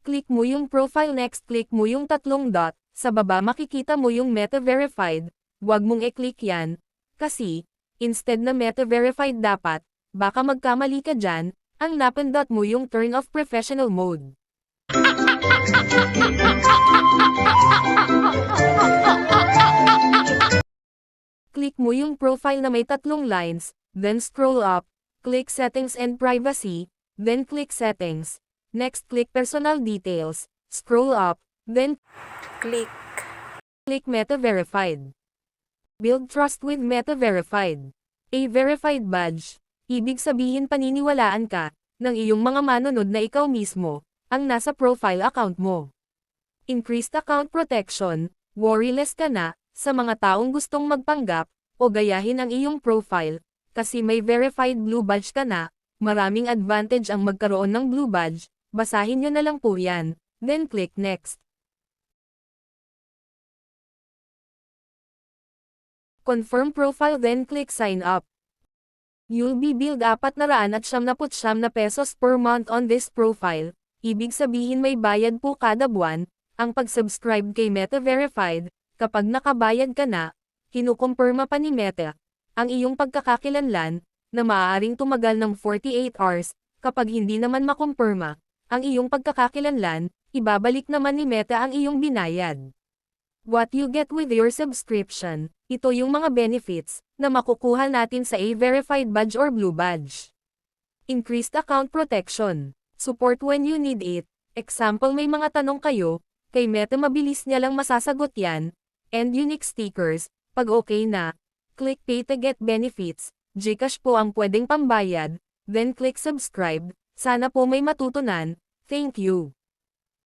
Click mo yung profile, next click mo yung tatlong dot, sa baba makikita mo yung Meta Verified, huwag mong i-click yan, kasi, instead na Meta Verified dapat, baka magkamali ka dyan, ang napindot mo yung Turn off Professional Mode. Click mo yung profile na may tatlong lines, then scroll up, click Settings and Privacy, then click Settings. Next click Personal Details, scroll up, then click Meta Verified. Build trust with Meta Verified. A verified badge, ibig sabihin paniniwalaan ka, ng iyong mga manunod na ikaw mismo, ang nasa profile account mo. Increased account protection, worryless ka na, sa mga taong gustong magpanggap, o gayahin ang iyong profile, kasi may verified blue badge ka na, maraming advantage ang magkaroon ng blue badge, basahin nyo na lang po yan, then click Next. Confirm profile then click Sign up. You'll be billed 479 pesos per month on this profile, ibig sabihin may bayad po kada buwan, ang pag-subscribe kay Meta Verified, kapag nakabayad ka na, kinukumpirma pa ni Meta, ang iyong pagkakakilanlan, na maaaring tumagal ng 48 hours, kapag hindi naman makumpirma, ang iyong pagkakakilanlan, ibabalik naman ni Meta ang iyong binayad. What you get with your subscription, ito yung mga benefits, na makukuha natin sa A-Verified Badge or Blue Badge. Increased account protection, support when you need it, example may mga tanong kayo, kay Meta mabilis niya lang masasagot yan, and unique stickers, pag okay na, click Pay to get benefits, GCash po ang pwedeng pambayad, then click Subscribe, sana po may matutunan, thank you.